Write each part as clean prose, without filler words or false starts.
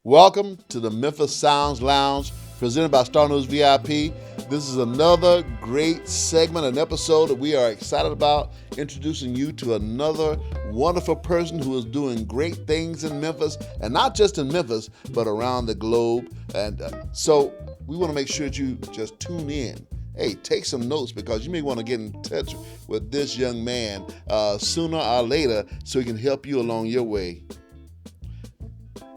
Welcome to the Memphis Sounds Lounge, presented by Star News VIP. This is another great segment, an episode that we are excited about, introducing you to another wonderful person who is doing great things in Memphis, and not just in Memphis, but around the globe. And so we want to make sure that you just tune in. Hey, take some notes because you may want to get in touch with this young man sooner or later so he can help you along your way.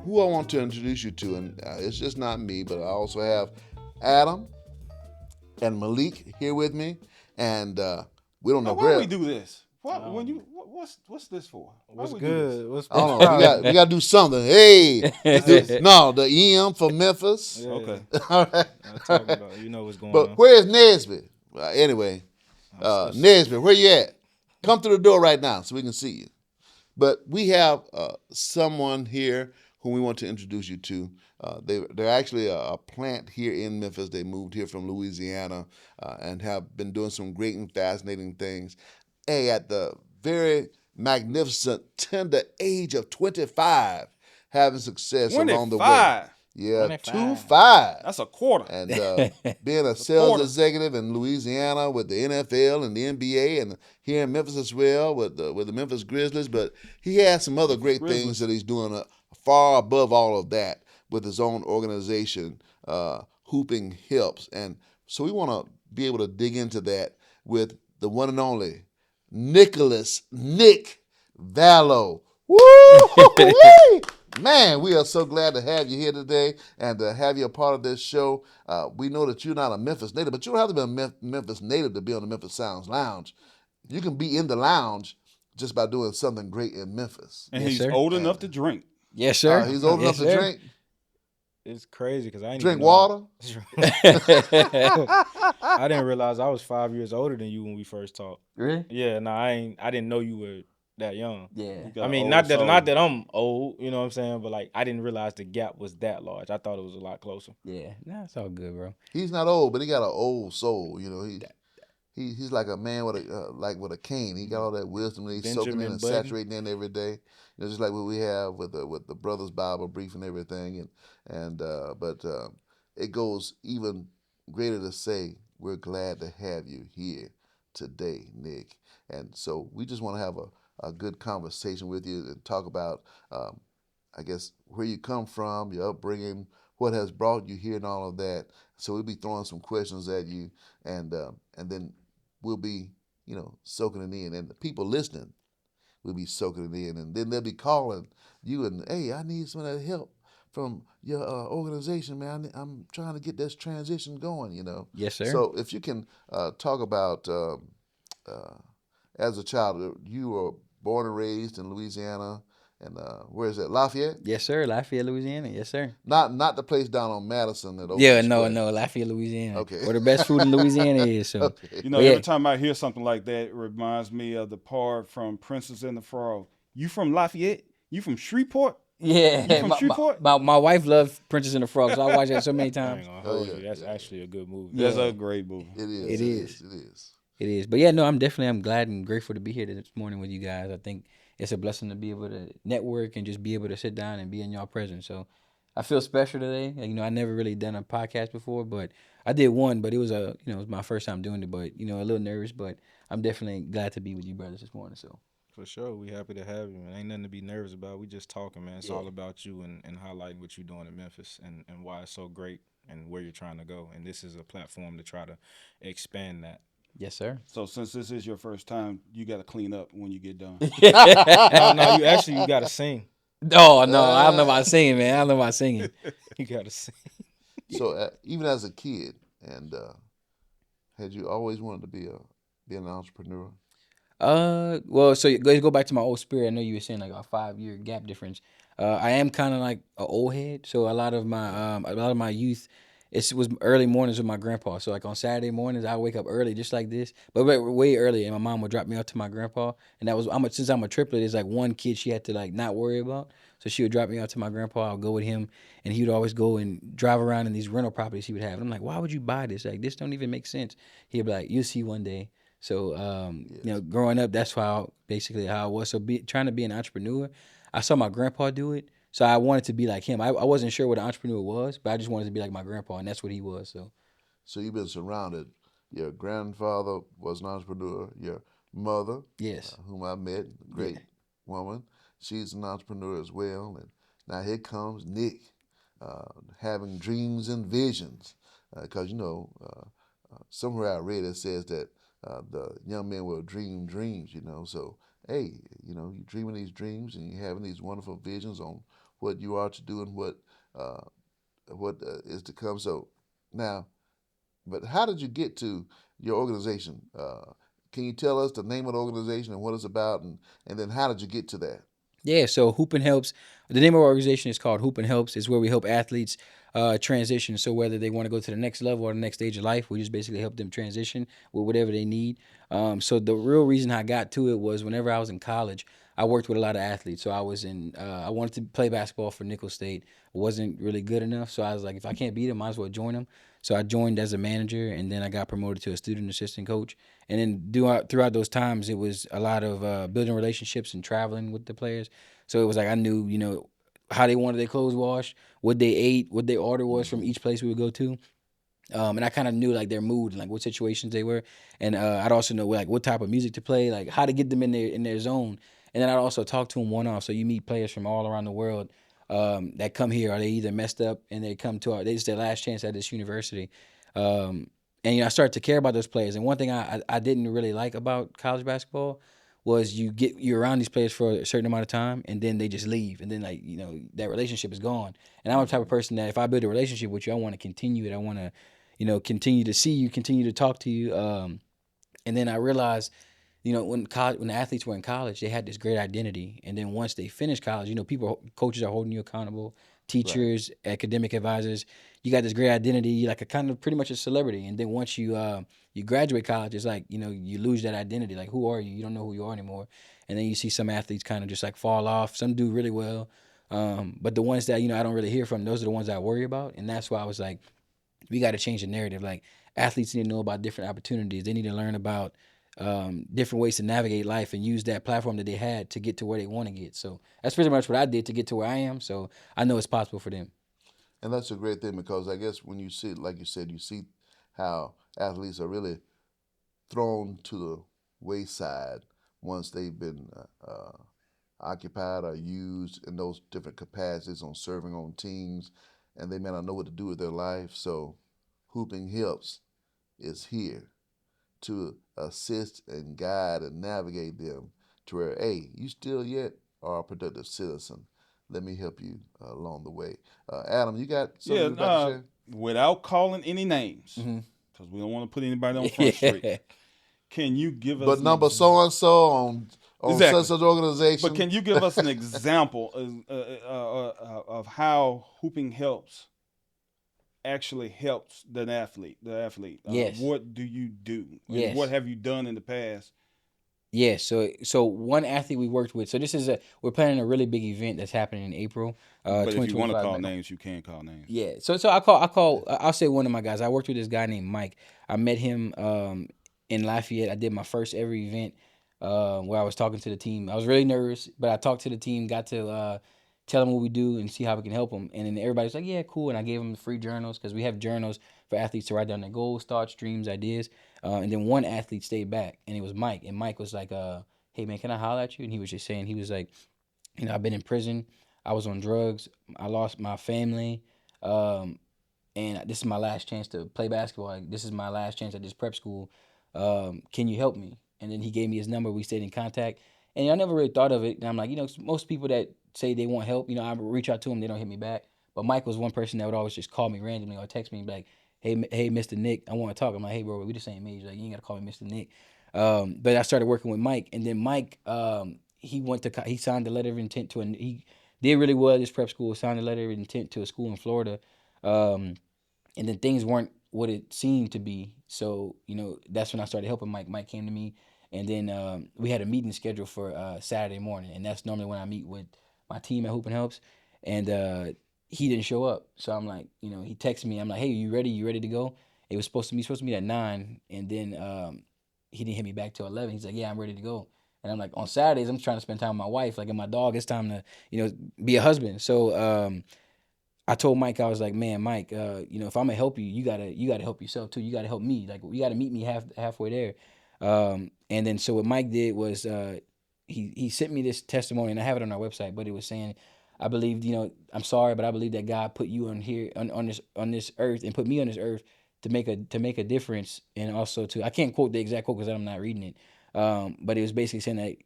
Who I want to introduce you to, and it's just not me, but I also have Adam and Malik here with me, and we don't know why we do this. What's this for? What's good? What's I don't know. We got to do something. Hey, the EM for Memphis. Yeah. Okay, all right. About, what's going but on. where's Nesbitt? Anyway, Nesbitt, where you at? Come through the door right now so we can see you. But we have someone here whom we want to introduce you to. They're actually a plant here in Memphis. They moved here from Louisiana and have been doing some great and fascinating things. Hey, at the very magnificent, tender age of 25, having success along the way. Yeah, 25. That's a quarter. And being a sales executive in Louisiana with the NFL and the NBA, and here in Memphis as well with the Memphis Grizzlies. But he has some other great things that he's doing far above all of that with his own organization, Hooping Helps. And so we want to be able to dig into that with the one and only Nick Vallot. Woo! Man, we are so glad to have you here today and to have you a part of this show. We know that you're not a Memphis native, but you don't have to be a Memphis native to be on the Memphis Sounds Lounge. You can be in the lounge just by doing something great in Memphis. And he's old enough to drink. Yes, sir. He's old enough to drink. It's crazy because I ain't drink water. I didn't realize I was 5 years older than you when we first talked. Really? Yeah, no, I didn't know you were that young. Yeah. I mean, not that I'm old, you know what I'm saying, but like I didn't realize the gap was that large. I thought it was a lot closer. Yeah. Nah, it's all good, bro. He's not old, but he got an old soul. You know, he's like a man with a cane. He got all that wisdom that he's soaking in and saturating in every day. You know, just like what we have with the Brothers Bible brief and everything. But it goes even greater to say we're glad to have you here today, Nick. And so we just want to have a good conversation with you and talk about, I guess, where you come from, your upbringing, what has brought you here, and all of that. So we'll be throwing some questions at you, and then we'll be, soaking it in, and the people listening will be soaking it in, and then they'll be calling you and, hey, I need some of that help from your organization, man. I'm trying to get this transition going, Yes, sir. So if you can talk about, as a child, you were born and raised in Louisiana, and where is it? Lafayette? Yes, sir. Lafayette, Louisiana. Yes, sir. Not the place down on Madison. No. Lafayette, Louisiana. Okay. Where the best food in Louisiana is. So. Okay. Every time I hear something like that, it reminds me of the part from Princess and the Frog. You from Lafayette? You from Shreveport? Yeah. You from Shreveport? My wife loves Princess and the Frog, so I watch that so many I times. ain't gonna hold you. That's actually a good movie. That's a great movie. It is. It is. But yeah, no, I'm glad and grateful to be here this morning with you guys. I think it's a blessing to be able to network and just be able to sit down and be in y'all presence. So I feel special today. I never really done a podcast before, but I did one, but it was it was my first time doing it, but a little nervous, but I'm definitely glad to be with you brothers this morning. So For sure. We happy to have you, man. Ain't nothing to be nervous about. We just talking, man. It's all about you and highlighting what you're doing in Memphis and why it's so great and where you're trying to go. And this is a platform to try to expand that. yes, sir. So since this is your first time, you got to clean up when you get done. No, you got to sing. Oh, no, I don't know about singing, man. I don't know about singing. You got to sing. So even as a kid, and had you always wanted to be an entrepreneur? Well, so go back to my old spirit. I know you were saying like a 5-year gap difference. I am kind of like an old head, so a lot of my youth, it was early mornings with my grandpa. So like on Saturday mornings, I wake up early just like this, but way early, and my mom would drop me off to my grandpa. And that was since I'm a triplet, there's like one kid she had to like not worry about. So she would drop me off to my grandpa. I'll go with him, and he would always go and drive around in these rental properties he would have. And I'm like, why would you buy this? Like, this don't even make sense. He'd be like, you'll see one day. So, growing up, that's basically how I was. So trying to be an entrepreneur, I saw my grandpa do it. So I wanted to be like him. I wasn't sure what an entrepreneur was, but I just wanted to be like my grandpa, and that's what he was. So you've been surrounded. Your grandfather was an entrepreneur. Your mother, Yes. whom I met, Yeah. great woman, she's an entrepreneur as well. And now here comes Nick, having dreams and visions. Because, somewhere I read it says that the young men will dream dreams, So, hey, you're dreaming these dreams and you're having these wonderful visions on what you are to do and what is to come. So now, but how did you get to your organization? Can you tell us the name of the organization and what it's about, and then how did you get to that? Yeah, so Hoop and Helps. The name of our organization is called Hoop and Helps. It's where we help athletes transition. So whether they want to go to the next level or the next stage of life, we just basically help them transition with whatever they need. So the real reason I got to it was whenever I was in college, I worked with a lot of athletes. So I wanted to play basketball for Nicholls State. I wasn't really good enough, so I was like, if I can't beat them, might as well join them. So I joined as a manager, and then I got promoted to a student assistant coach. And then throughout those times, it was a lot of building relationships and traveling with the players. So it was like I knew, how they wanted their clothes washed, what they ate, what their order was from each place we would go to. And I kind of knew like their mood and like what situations they were, and I'd also know like what type of music to play, like how to get them in their zone, and then I'd also talk to them one off. So you meet players from all around the world that come here, or they either messed up and they come to they just their last chance at this university, and I started to care about those players. And one thing I didn't really like about college basketball was you're around these players for a certain amount of time and then they just leave and then like that relationship is gone. And I'm the type of person that if I build a relationship with you, I want to continue it. I want to continue to see you, continue to talk to you. And then I realized, when the athletes were in college, they had this great identity. And then once they finish college, coaches are holding you accountable, teachers, academic advisors. You got this great identity. You're like a kind of pretty much a celebrity. And then once you graduate college, it's like, you lose that identity. Like, who are you? You don't know who you are anymore. And then you see some athletes kind of just like fall off. Some do really well. But the ones that, I don't really hear from, those are the ones I worry about. And that's why I was like, we got to change the narrative. Like athletes need to know about different opportunities. They need to learn about different ways to navigate life and use that platform that they had to get to where they want to get. So that's pretty much what I did to get to where I am. So I know it's possible for them. And that's a great thing because I guess when you see, like you said, you see how athletes are really thrown to the wayside once they've been occupied or used in those different capacities on serving on teams, and they may not know what to do with their life. So, Hooping Helps is here to assist and guide and navigate them to where, hey, you still yet are a productive citizen. Let me help you along the way. Adam, you got something you'd like to share? Without calling any names, because we don't want to put anybody on Front Street. Can you give us? But number so and so on exactly. such organization. But can you give us an example of how Hooping Helps actually helps the athlete? Yes. What do you do? Yes. What have you done in the past? Yeah, so one athlete we worked with. So we're planning a really big event that's happening in April. But if you want to call names, you can call names. Yeah. So I'll say one of my guys. I worked with this guy named Mike. I met him in Lafayette. I did my first ever event where I was talking to the team. I was really nervous, but I talked to the team, got to tell them what we do and see how we can help them. And then everybody's like, yeah, cool. And I gave them the free journals because we have journals for athletes to write down their goals, thoughts, dreams, ideas. And then one athlete stayed back, and it was Mike. And Mike was like, hey, man, can I holler at you? And he was just saying, he was like, I've been in prison. I was on drugs. I lost my family. And this is my last chance to play basketball. Like, this is my last chance at this prep school. Can you help me? And then he gave me his number. We stayed in contact. And I never really thought of it. And I'm like, most people that say they want help, I reach out to them, they don't hit me back. But Mike was one person that would always just call me randomly or text me and be like, hey, Mr. Nick, I want to talk. I'm like, hey, bro, we the same age. Like, you ain't got to call me Mr. Nick. But I started working with Mike. And then Mike, he signed the letter of intent he did really well at this prep school, signed a letter of intent to a school in Florida. And then things weren't what it seemed to be. So, that's when I started helping Mike. Mike came to me, and then we had a meeting scheduled for Saturday morning, and that's normally when I meet with my team at Hoop and Helps, and he didn't show up. So I'm like, he texted me. I'm like, hey, you ready? You ready to go? It was supposed to meet at 9, and then he didn't hit me back till 11. He's like, yeah, I'm ready to go. And I'm like, on Saturdays, I'm trying to spend time with my wife. Like, and my dog, it's time to, be a husband. So I told Mike, I was like, man, Mike, if I'm gonna help you, you gotta help yourself too. You gotta help me. Like, you gotta meet me halfway there. And then so what Mike did was he sent me this testimony, and I have it on our website, but it was saying, I believe, I'm sorry, but I believe that God put you on here on this earth and put me on this earth to make a difference, and also to, I can't quote the exact quote because I'm not reading it, but it was basically saying that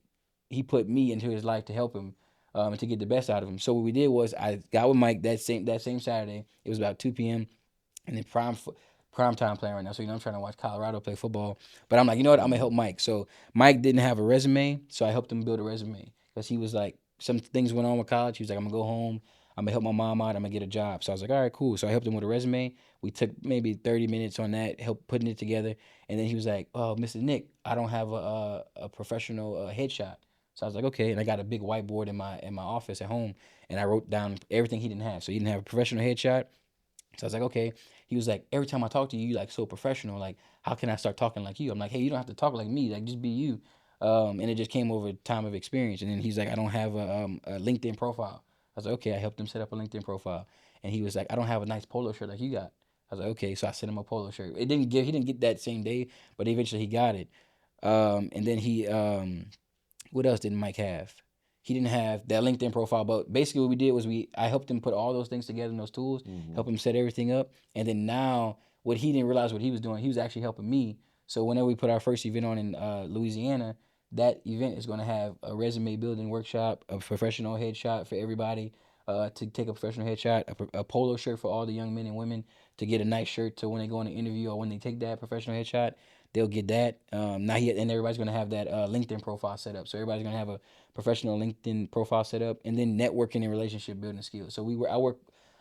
he put me into his life to help him, and to get the best out of him. So what we did was I got with Mike that same Saturday. It was about 2 p.m. and then prime time playing right now. So I'm trying to watch Colorado play football. But I'm like, you know what? I'm gonna help Mike. So Mike didn't have a resume, so I helped him build a resume because he was like, some things went on with college. He was like, I'm gonna go home. I'm gonna help my mom out. I'm gonna get a job. So I was like, all right, cool. So I helped him with a resume. We took maybe 30 minutes on that, help putting it together. And then he was like, oh, Mr. Nick, I don't have a professional headshot. So I was like, okay. And I got a big whiteboard in my office at home, and I wrote down everything he didn't have. So he didn't have a professional headshot. So I was like, okay. He was like, every time I talk to you, you like so professional. Like, how can I start talking like you? I'm like, hey, you don't have to talk like me. Like, just be you. And it just came over time of experience. And then he's like, I don't have a LinkedIn profile. I was like, okay. I helped him set up a LinkedIn profile. And he was like, I don't have a nice polo shirt like you got. I was like, okay. So I sent him a polo shirt. He didn't get that same day, but eventually he got it. And then what else did Mike have? He didn't have that LinkedIn profile, but basically what we did was I helped him put all those things together in those tools, help him set everything up, and then now what he didn't realize what he was doing, he was actually helping me. So whenever we put our first event on in Louisiana, that event is going to have a resume building workshop, a professional headshot for everybody to take a professional headshot, a polo shirt for all the young men and women to get a nice shirt to when they go on an interview or when they take that professional headshot, they'll get that. And everybody's gonna have that LinkedIn profile set up. So everybody's gonna have a professional LinkedIn profile set up, and then networking and relationship building skills. So I work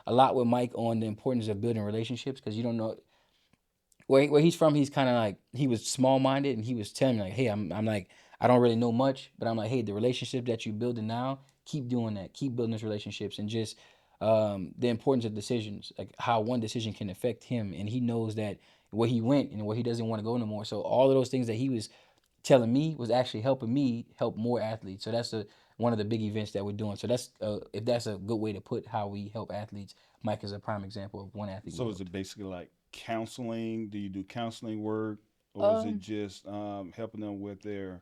a lot with Mike on the importance of building relationships because you don't know where he's from. He's kind of like, he was small minded, and he was telling me like, hey, I'm like, I don't really know much, but I'm like, hey, the relationship that you building now, keep doing that, keep building those relationships, and just the importance of decisions, like how one decision can affect him, and he knows that where he went and where he doesn't want to go no more. So all of those things that he was telling me was actually helping me help more athletes. So that's one of the big events that we're doing. So that's if that's a good way to put how we help athletes. Mike is a prime example of one athlete. So is it basically like counseling? Do you do counseling work, or is it Um, just helping them with their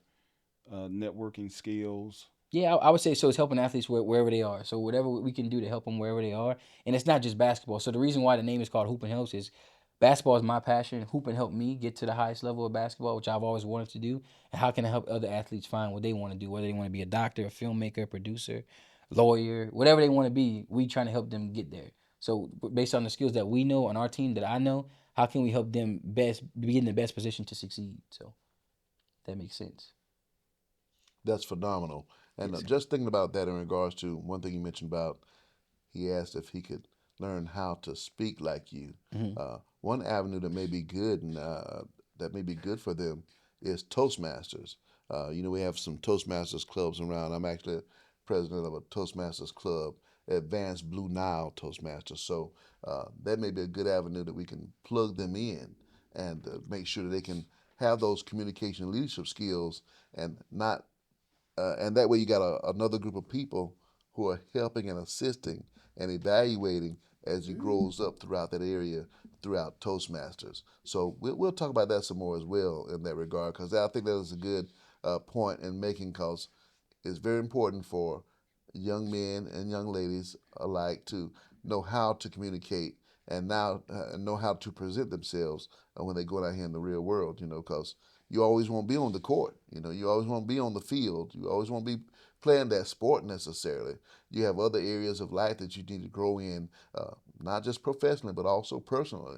networking skills? Yeah, I would say so. It's helping athletes wherever they are. So whatever we can do to help them wherever they are, and it's not just basketball. So the reason why the name is called Hoop and Helps is basketball is my passion. Hoop and helped me get to the highest level of basketball, which I've always wanted to do. And how can I help other athletes find what they want to do, whether they want to be a doctor, a filmmaker, a producer, lawyer, whatever they want to be. We trying to help them get there. So based on the skills that we know on our team that I know, how can we help them best be in the best position to succeed? So that makes sense. That's phenomenal. And Yes. just thinking about that in regards to one thing you mentioned about, he asked if he could learn how to speak like you. Hmm. One avenue that may be good and that may be good for them is Toastmasters. We have some Toastmasters clubs around. I'm actually president of a Toastmasters club, Advanced Blue Nile Toastmasters. So that may be a good avenue that we can plug them in and make sure that they can have those communication and leadership skills, and not and that way you got another group of people who are helping and assisting and evaluating as he grows up throughout that area throughout Toastmasters. So we'll talk about that some more as well in that regard, because I think that is a good point in making, because it's very important for young men and young ladies alike to know how to communicate and now know how to present themselves when they go out here in the real world, because you always won't be on the court. You always won't be on the field. You always won't be playing that sport necessarily. You have other areas of life that you need to grow in, not just professionally, but also personally.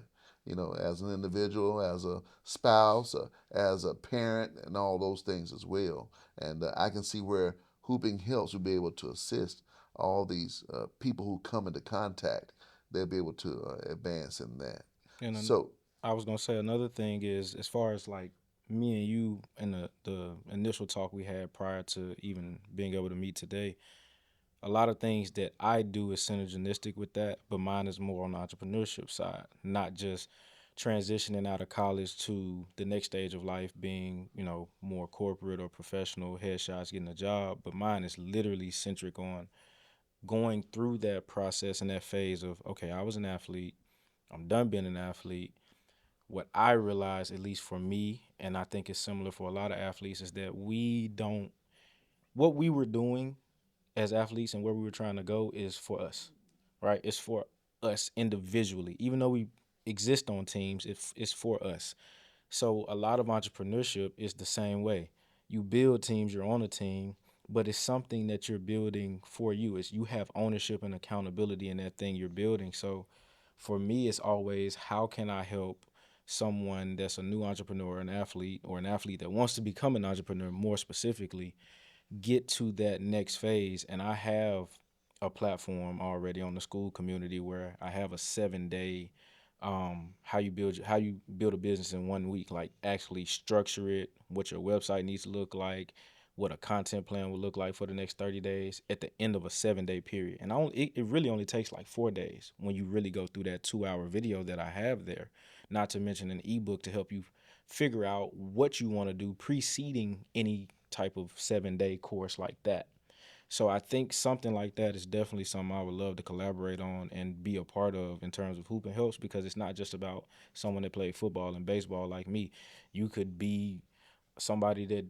As an individual, as a spouse, as a parent, and all those things as well. And I can see where hooping helps will be able to assist all these people who come into contact. They'll be able to advance in that. And So, I was gonna say another thing is, as far as like me and you and the initial talk we had prior to even being able to meet today, a lot of things that I do is synergistic with that, but mine is more on the entrepreneurship side, not just transitioning out of college to the next stage of life being, more corporate or professional, headshots, getting a job. But mine is literally centric on going through that process and that phase of, okay, I was an athlete. I'm done being an athlete. What I realized, at least for me, and I think it's similar for a lot of athletes, is that what we were doing as athletes and where we were trying to go is for us, right? It's for us individually. Even though we exist on teams, it's for us. So a lot of entrepreneurship is the same way. You build teams, you're on a team, but it's something that you're building for you. It's you have ownership and accountability in that thing you're building. So for me, it's always how can I help someone that's a new entrepreneur, an athlete, or an athlete that wants to become an entrepreneur more specifically, get to that next phase. And I have a platform already on the school community where I have a 7-day how you build a business in 1 week, like actually structure it, what your website needs to look like, what a content plan will look like for the next 30 days at the end of a 7-day period. And it really only takes like 4 days when you really go through that 2-hour video that I have there, not to mention an ebook to help you figure out what you want to do preceding any type of 7-day course like that. So I think something like that is definitely something I would love to collaborate on and be a part of in terms of hooping helps, because it's not just about someone that played football and baseball like me. You could be somebody that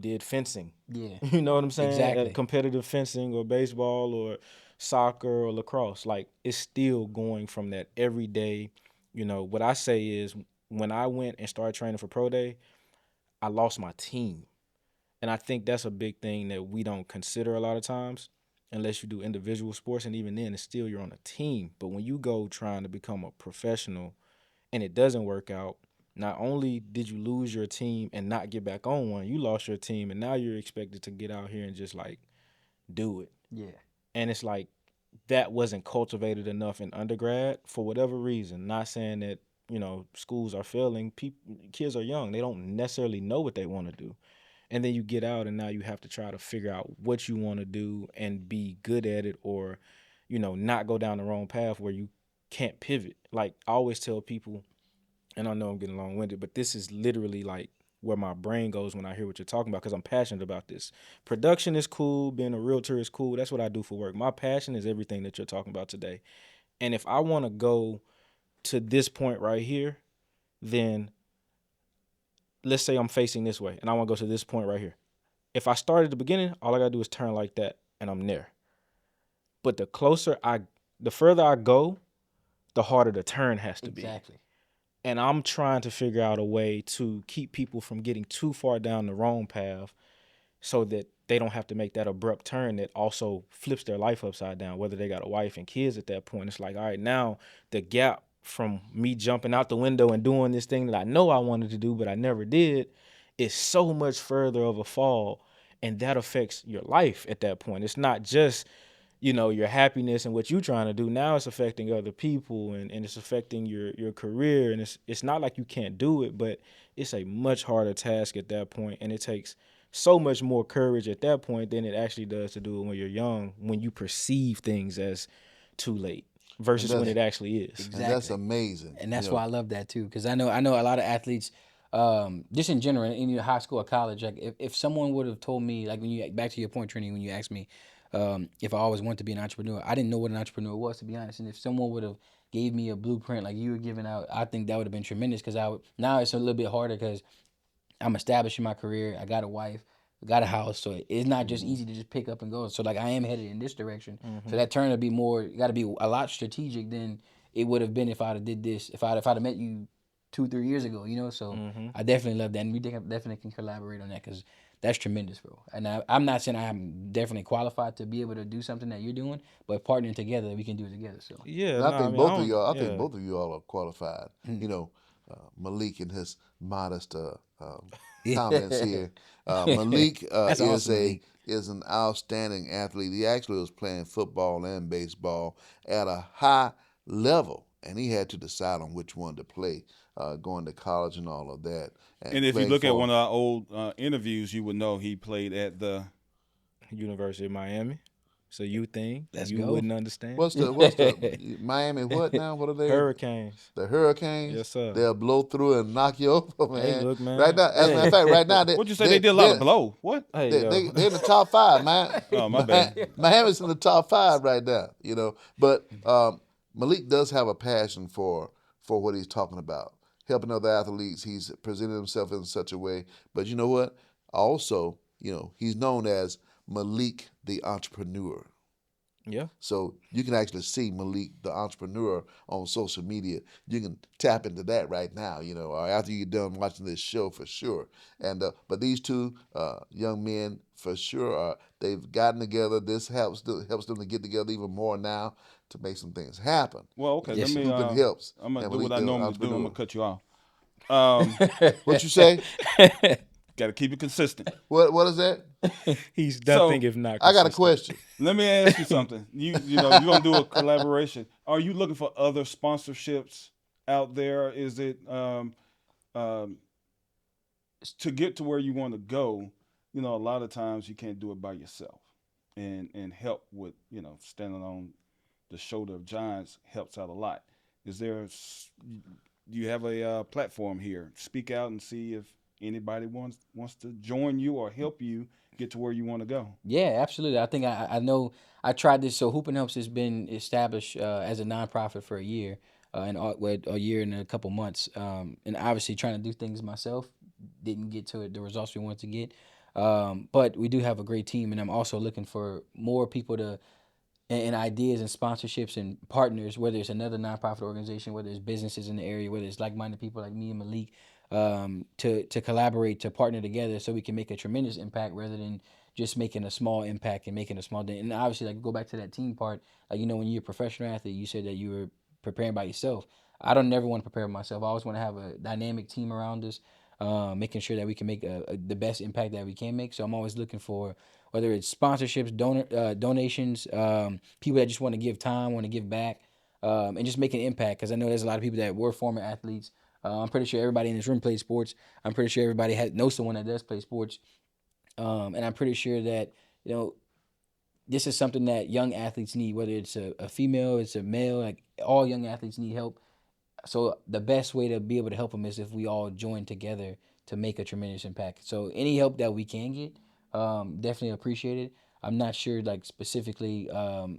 did fencing. Yeah. You know what I'm saying? Exactly. Competitive fencing or baseball or soccer or lacrosse. Like, it's still going from that every day. What I say is when I went and started training for Pro Day, I lost my team. And I think that's a big thing that we don't consider a lot of times unless you do individual sports. And even then, it's still you're on a team. But when you go trying to become a professional and it doesn't work out, not only did you lose your team and not get back on one, you lost your team and now you're expected to get out here and just like do it. Yeah. And it's like that wasn't cultivated enough in undergrad for whatever reason. Not saying that, schools are failing. Kids are young. They don't necessarily know what they want to do. And then you get out and now you have to try to figure out what you want to do and be good at it, or, not go down the wrong path where you can't pivot. Like, I always tell people, and I know I'm getting long-winded, but this is literally like where my brain goes when I hear what you're talking about, because I'm passionate about this. Production is cool. Being a realtor is cool. That's what I do for work. My passion is everything that you're talking about today. And if I want to go to this point right here, then let's say I'm facing this way and I want to go to this point right here. If I start at the beginning, all I got to do is turn like that and I'm there. But the further I go, the harder the turn has to be. Exactly. And I'm trying to figure out a way to keep people from getting too far down the wrong path so that they don't have to make that abrupt turn that also flips their life upside down, whether they got a wife and kids at that point. It's like, all right, now the gap from me jumping out the window and doing this thing that I know I wanted to do but I never did is so much further of a fall, and that affects your life at that point. It's not just your happiness and what you're trying to do. Now it's affecting other people and it's affecting your career. And it's not like you can't do it, but it's a much harder task at that point. And it takes so much more courage at that point than it actually does to do it when you're young, when you perceive things as too late versus when it actually is. Exactly. And that's amazing. And that's why I love that too. Because I know a lot of athletes, just in general, in either high school or college, like if someone would have told me, like when you, back to your point, Trini, when you asked me, if I always wanted to be an entrepreneur, I didn't know what an entrepreneur was, to be honest. And if someone would have gave me a blueprint like you were giving out, I think that would have been tremendous. Because now it's a little bit harder because I'm establishing my career. I got a wife, got a house, so it's not just easy to just pick up and go. So like I am headed in this direction. So that turn to be got to be a lot strategic than it would have been if I'd have did this. If I'd have met you 2-3 years ago, So I definitely love that, and we definitely can collaborate on that because that's tremendous, bro. And I'm not saying I'm definitely qualified to be able to do something that you're doing, but partnering together, we can do it together. So Yeah, And I think both of y'all. I yeah. think both of you all are qualified. Malik and his modest comments here. Malik That's awesome, Malik. is an outstanding athlete. He actually was playing football and baseball at a high level, and he had to decide on which one to play, going to college and all of that. And if you look at one of our old interviews, you would know he played at the University of Miami. It's a you thing. Let's you go. wouldn't understand. What's the Miami what now? What are they? Hurricanes. The Hurricanes. Yes, sir. They'll blow through and knock you over, man. Hey, look, man. Right now, as a matter of fact, right now What'd you say? They did a lot of blow. What? Hey, they're in the top 5, man. Oh, my bad. Miami's in the top 5 right now, you know. But Malik does have a passion for what he's talking about, helping other athletes. He's presented himself in such a way. But you know what? Also, you know, he's known as Malik the entrepreneur. Yeah. So you can actually see Malik the entrepreneur on social media. You can tap into that right now, you know, or after you're done watching this show for sure. And but these two young men for sure they've gotten together. This helps them to get together even more now to make some things happen. Well, okay. Yes, Let me. Hooping helps. I'm gonna and do Malik what I the normally do. I'm entrepreneur. gonna cut you off. What you say? Got to keep it consistent. What is that? He's nothing if not. I got a consistent. question. Let me ask you something. You know you're gonna do a collaboration. Are you looking for other sponsorships out there? Is it to get to where you want to go? You know, a lot of times you can't do it by yourself, and help with standing on the shoulder of giants helps out a lot. Is there? Do you have a platform here? Speak out and see if anybody wants to join you or help you get to where you want to go. Yeah, absolutely. I think I know I tried this. So Hooping Helps has been established as a nonprofit for a year, a year and a couple months. And obviously trying to do things myself didn't get to the results we wanted to get. But we do have a great team, and I'm also looking for more people to and ideas and sponsorships and partners, whether it's another nonprofit organization, whether it's businesses in the area, whether it's like-minded people like me and Malik, to collaborate, to partner together so we can make a tremendous impact rather than just making a small impact and making a small dent. And obviously, like, go back to that team part, like, when you're a professional athlete, you said that you were preparing by yourself. I don't never want to prepare myself. I always want to have a dynamic team around us, making sure that we can make the best impact that we can make. So I'm always looking for whether it's sponsorships, donations, people that just want to give time, want to give back, and just make an impact. Because I know there's a lot of people that were former athletes. I'm pretty sure everybody in this room plays sports. I'm pretty sure everybody knows someone that does play sports. And I'm pretty sure that, this is something that young athletes need, whether it's a female, it's a male, like all young athletes need help. So the best way to be able to help them is if we all join together to make a tremendous impact. So any help that we can get, definitely appreciate it. I'm not sure like specifically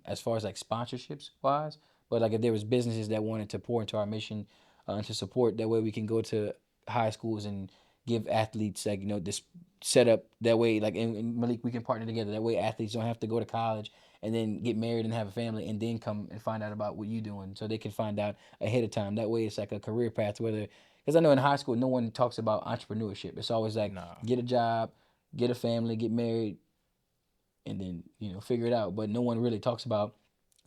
as far as like sponsorships wise, but like if there was businesses that wanted to pour into our mission to support, that way we can go to high schools and give athletes like this setup. That way, like and Malik, we can partner together. That way, athletes don't have to go to college and then get married and have a family and then come and find out about what you're doing, so they can find out ahead of time. That way, it's like a career path. Because I know in high school, no one talks about entrepreneurship. It's always like get a job, get a family, get married, and then figure it out. But no one really talks about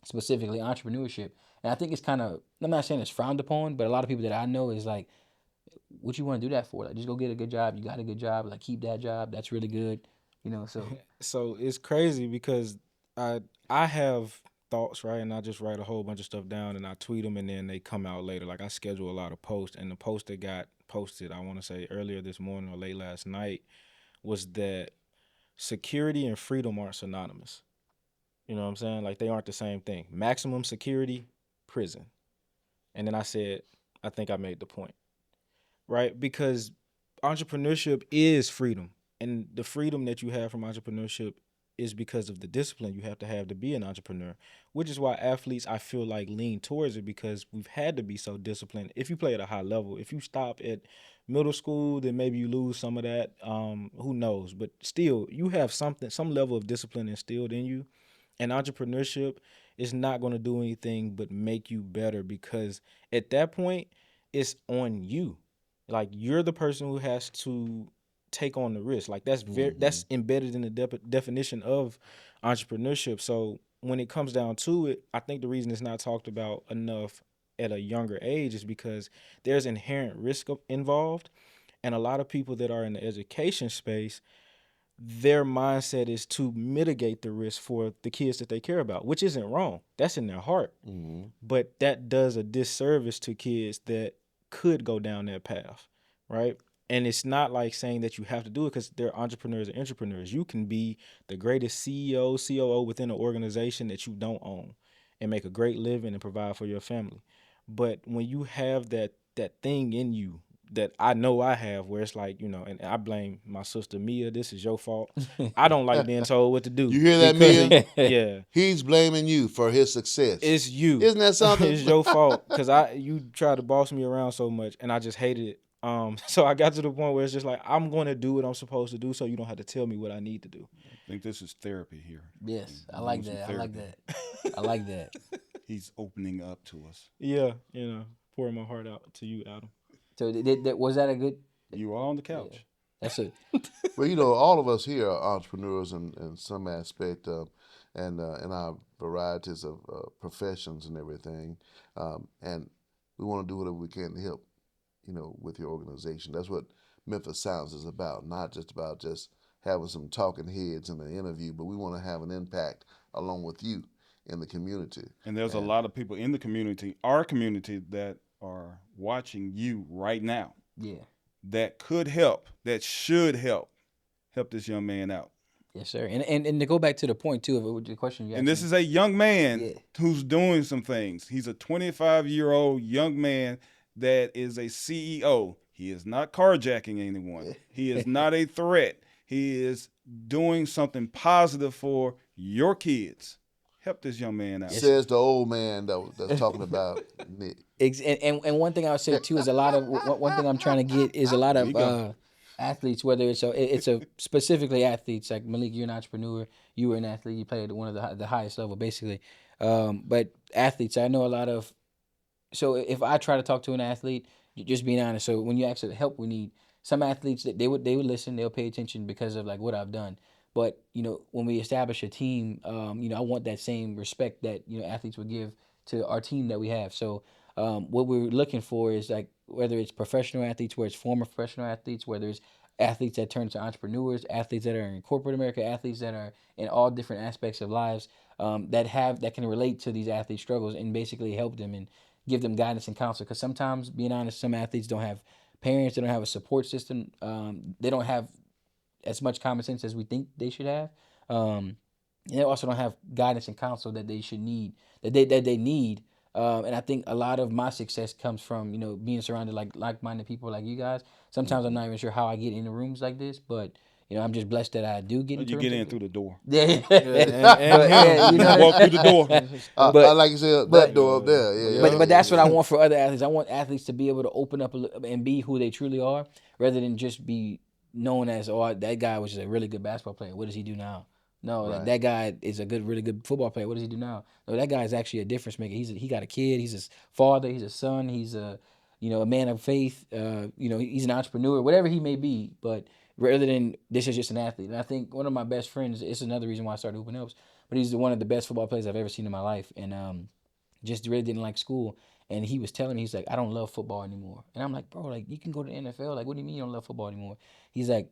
specifically entrepreneurship. And I think it's kind of, I'm not saying it's frowned upon, but a lot of people that I know is like, what you want to do that for? Like, just go get a good job. You got a good job. Like, keep that job. That's really good. So. So it's crazy because I have thoughts, right? And I just write a whole bunch of stuff down and I tweet them and then they come out later. Like, I schedule a lot of posts, and the post that got posted, I want to say earlier this morning or late last night, was that security and freedom aren't synonymous. You know what I'm saying? Like, they aren't the same thing. Maximum security, prison. And then I said, I think I made the point, right? Because entrepreneurship is freedom. And the freedom that you have from entrepreneurship is because of the discipline you have to be an entrepreneur, which is why athletes, I feel like, lean towards it, because we've had to be so disciplined. If you play at a high level, if you stop at middle school, then maybe you lose some of that. Who knows? But still, you have some level of discipline instilled in you. And entrepreneurship is not going to do anything but make you better, because at that point, it's on you. Like, you're the person who has to take on the risk. Like, that's embedded in the definition of entrepreneurship. So when it comes down to it, I think the reason it's not talked about enough at a younger age is because there's inherent risk involved. And a lot of people that are in the education space, their mindset is to mitigate the risk for the kids that they care about, which isn't wrong. That's in their heart. Mm-hmm. But that does a disservice to kids that could go down that path, right? And it's not like saying that you have to do it because they're entrepreneurs and entrepreneurs. You can be the greatest CEO, COO within an organization that you don't own and make a great living and provide for your family. But when you have that thing in you that I know I have, where it's like, and I blame my sister Mia, this is your fault. I don't like being told what to do. You hear that, Mia? Yeah. He's blaming you for his success. It's you. Isn't that something? It's your fault because you tried to boss me around so much and I just hated it. So I got to the point where it's just like, I'm going to do what I'm supposed to do so you don't have to tell me what I need to do. I think this is therapy here. Yes, I like that. I like that. I like that. He's opening up to us. Yeah, pouring my heart out to you, Adam. So was that a good? You are on the couch. Yeah. That's it. Well, all of us here are entrepreneurs in some aspect, and in our varieties of professions and everything, and we want to do whatever we can to help, with your organization. That's what Memphis Sounds is about. Not just about just having some talking heads in an interview, but we want to have an impact along with you in the community. And there's a lot of people in the community, our community, that are watching you right now. Yeah. That could help, that should help this young man out. Yes, sir. And to go back to the point too of the question you asked. And this is a young man who's doing some things. He's a 25-year-old young man that is a CEO. He is not carjacking anyone. He is not a threat. He is doing something positive for your kids. Help this young man out. Says the old man that's talking about Nick. And one thing I would say too is a lot of one thing I'm trying to get is a lot of athletes, whether it's a specifically athletes like Malik, you're an entrepreneur, you were an athlete, you played at one of the highest level basically, but athletes, I know a lot of. So if I try to talk to an athlete, just being honest. So when you ask for the help we need, some athletes they would listen, they'll pay attention because of like what I've done. But when we establish a team, I want that same respect that athletes would give to our team that we have. So what we're looking for is like whether it's professional athletes, whether it's former professional athletes, whether it's athletes that turn into entrepreneurs, athletes that are in corporate America, athletes that are in all different aspects of lives that can relate to these athletes' struggles and basically help them and give them guidance and counsel. Because sometimes, being honest, some athletes don't have parents, they don't have a support system, they don't have as much common sense as we think they should have. And they also don't have guidance and counsel that they should need, that they need. And I think a lot of my success comes from being surrounded like-minded people like you guys. Sometimes I'm not even sure how I get into rooms like this, but I'm just blessed that I do get into. You get in through the door. Yeah, and walk through the door. I like you said that door up there. Yeah, but that's what I want for other athletes. I want athletes to be able to open up and be who they truly are, rather than just be known as, that guy was just a really good basketball player. What does he do now? No, Right. that guy is a really good football player. What does he do now? No, that guy is actually a difference maker. He got a kid. He's his father. He's a son. He's a man of faith. He's an entrepreneur, whatever he may be. But rather than this is just an athlete. And I think one of my best friends. It's another reason why I started Hooping Helps. But he's one of the best football players I've ever seen in my life, and just really didn't like school. And he was telling me, he's like, I don't love football anymore. And I'm like, bro, like you can go to the NFL. Like, what do you mean you don't love football anymore? He's like,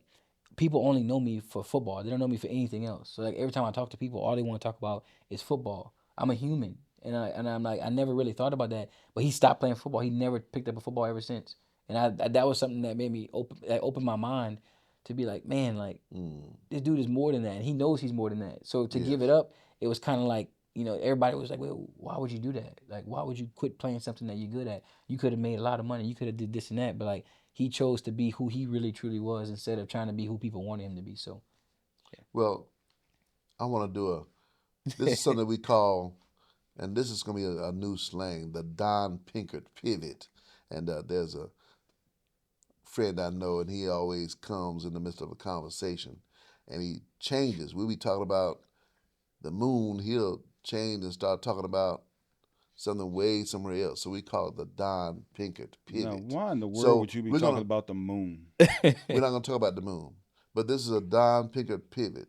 people only know me for football. They don't know me for anything else. So like every time I talk to people, all they want to talk about is football. I'm a human, and I'm like, I never really thought about that. But he stopped playing football. He never picked up a football ever since. And that was something that made me open my mind to be like, man, like this dude is more than that, and he knows he's more than that. So to give it up, it was kind of like, everybody was like, well, why would you do that? Like, why would you quit playing something that you're good at? You could have made a lot of money. You could have did this and that, but like, he chose to be who he really truly was instead of trying to be who people wanted him to be. So, Well, I want to do this is something we call, and this is going to be a new slang, the Don Pinkert pivot. And there's a friend I know, and he always comes in the midst of a conversation, and he changes. We'll be talking about the moon, he'll change and start talking about something way somewhere else. So we call it the Don Pinkert pivot. Now, why in the world would you be talking about the moon? We're not going to talk about the moon, but this is a Don Pinkert pivot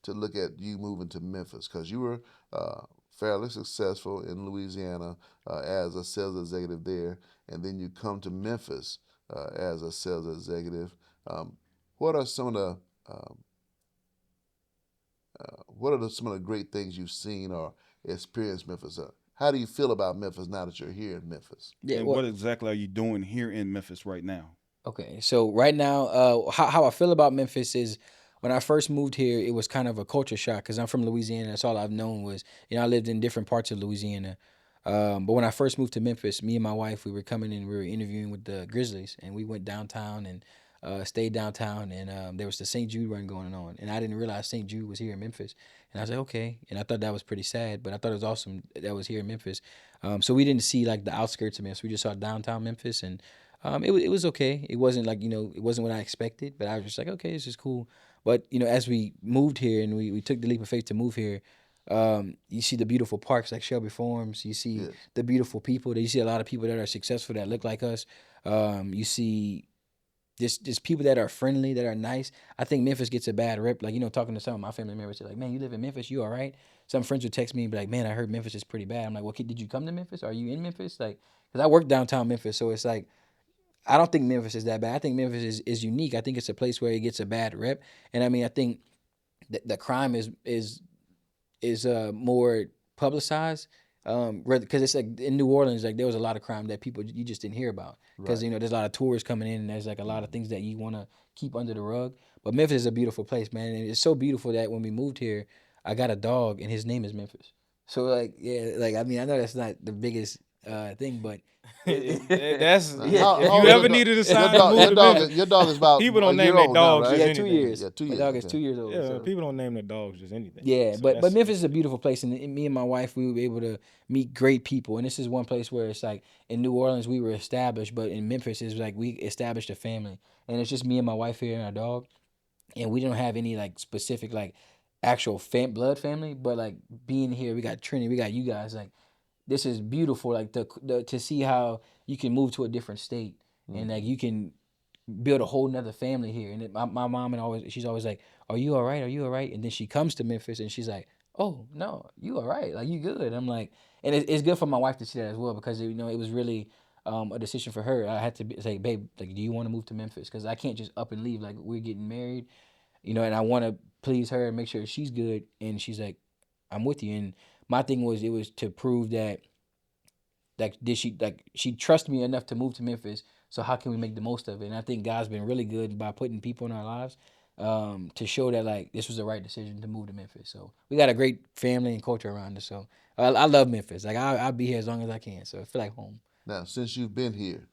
to look at you moving to Memphis, because you were fairly successful in Louisiana as a sales executive there, and then you come to Memphis as a sales executive. What are some of the some of the great things you've seen or experienced Memphis? How do you feel about Memphis now that you're here in Memphis? And what exactly are you doing here in Memphis right now? Okay, so right now, how I feel about Memphis is when I first moved here, it was kind of a culture shock because I'm from Louisiana. That's all I've known was, I lived in different parts of Louisiana. But when I first moved to Memphis, me and my wife, we were coming in, we were interviewing with the Grizzlies, and we went downtown and stayed downtown, and there was the St. Jude run going on, and I didn't realize St. Jude was here in Memphis, and I was like, okay, and I thought that was pretty sad, but I thought it was awesome that was here in Memphis. So we didn't see like the outskirts of Memphis, we just saw downtown Memphis, and it was okay. It wasn't like it wasn't what I expected, but I was just like, okay, this is cool. But as we moved here and we took the leap of faith to move here, you see the beautiful parks like Shelby Farms. You see Yes. the beautiful people. You see a lot of people that are successful that look like us. You see just people that are friendly, that are nice. I think Memphis gets a bad rep. Like, talking to some of my family members, they're like, man, you live in Memphis, you all right? Some friends would text me and be like, man, I heard Memphis is pretty bad. I'm like, well, kid, did you come to Memphis? Are you in Memphis? Like, because I work downtown Memphis, so it's like I don't think Memphis is that bad. I think Memphis is unique. I think it's a place where it gets a bad rep. And I mean, I think the crime is more publicized. Because it's like in New Orleans, like there was a lot of crime that people you just didn't hear about because Right. there's a lot of tourists coming in and there's like a lot of things that you want to keep under the rug. But Memphis is a beautiful place, man, and it's so beautiful that when we moved here, I got a dog and his name is Memphis. So like yeah, like I mean I know that's not the biggest thing, but That's How if old you is ever your needed a your sign to dog? move Your to dog, Memphis. your dog is about People don't a year name their old now, dogs right? just yeah, 2 anything. years. Yeah, 2 My years. dog is Okay. 2 years old. Yeah, So. people don't name their dogs just anything. Yeah, So but that's Memphis is a beautiful place, and me and my wife we were able to meet great people, and this is one place where it's like in New Orleans we were established, but in Memphis it's like we established a family, and it's just me and my wife here and our dog, and we don't have any like specific like actual blood family, but like being here, we got Trinity, we got you guys, like this is beautiful, like to see how you can move to a different state, and like you can build a whole nother family here. And my mom and she's always like, "Are you all right? Are you all right?" And then she comes to Memphis and she's like, "Oh no, you all right? Like you good?" I'm like, and it's good for my wife to see that as well because it was really a decision for her. I had to say, "Babe, like, do you want to move to Memphis?" Because I can't just up and leave. Like we're getting married, and I want to please her and make sure she's good. And she's like, "I'm with you." And my thing was it was to prove that she trust me enough to move to Memphis. So how can we make the most of it? And I think God's been really good by putting people in our lives to show that like this was the right decision to move to Memphis. So we got a great family and culture around us. So I love Memphis. Like I'll be here as long as I can. So I feel like home. Now, since you've been here,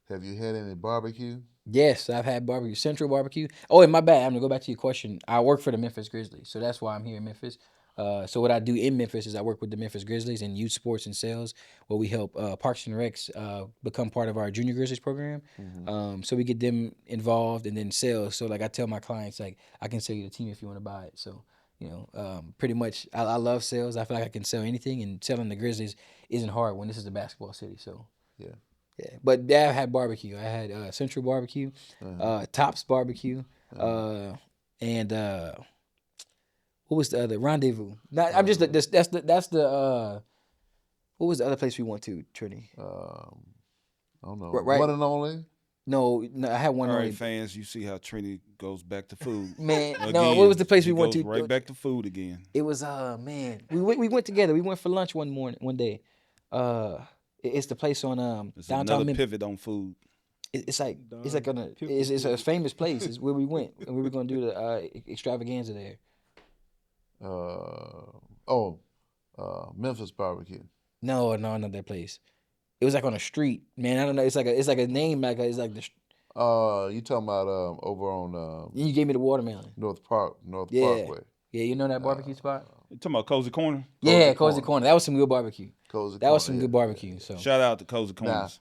have you had any barbecue? Yes, I've had barbecue, Central Barbecue. Oh, and my bad. I'm gonna go back to your question. I work for the Memphis Grizzlies, so that's why I'm here in Memphis. So what I do in Memphis is I work with the Memphis Grizzlies in youth sports and sales, where we help Parks and Recs become part of our Junior Grizzlies program. So we get them involved and then sales. So like I tell my clients, like I can sell you the team if you want to buy it. So pretty much I love sales. I feel like I can sell anything, and selling the Grizzlies isn't hard when this is a basketball city. So. Yeah. Yeah, but Dad had barbecue. I had Central Barbecue, Tops Barbecue, and what was the other Rendezvous? I'm just that's the what was the other place we went to, Trinity? I don't know. Right. One and only. No, I had one All only. right, fans, you see how Trini goes back to food. Man, Again, no, what was the place she we went goes to? right back to food again. It was man, we went together. We went for lunch one day. It's the place on It's downtown another Memphis. pivot on food. It's like it's a famous place. It's where we went and we were gonna do the extravaganza there. Memphis barbecue. No, not that place. It was like on a street, man. I don't know. It's like a name it's like the. You talking about over on You gave me the watermelon. North Yeah, Parkway. yeah. You know that barbecue spot? You talking about Cozy Corner? Yeah, Cozy Corner. That was some good barbecue. Cozy That was Corner, some good barbecue. So Shout out to Cozy Now, Corners.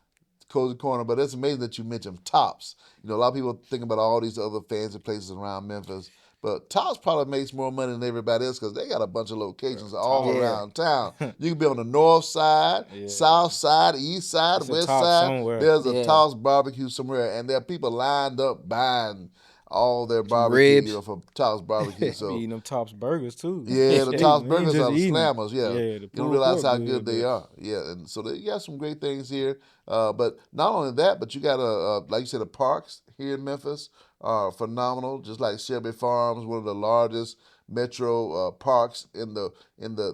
Cozy Corner, but it's amazing that you mentioned Tops. A lot of people think about all these other fancy places around Memphis, but Tops probably makes more money than everybody else because they got a bunch of locations all Yeah. around town. You can be on the north side, south side, east side, It's a west Tops side. somewhere. There's a Yeah. Tops barbecue somewhere, and there are people lined up buying all their barbecue ribs. from Tops barbecue. So Eating them Tops burgers too. yeah, the Tops We ain't burgers just are the eating 'em. slammers. Yeah, Yeah, the you don't pulled realize pork how good they but- are. Yeah, and so they got some great things here. But not only that, but you got like you said, the parks here in Memphis are phenomenal. Just like Shelby Farms, one of the largest metro parks in the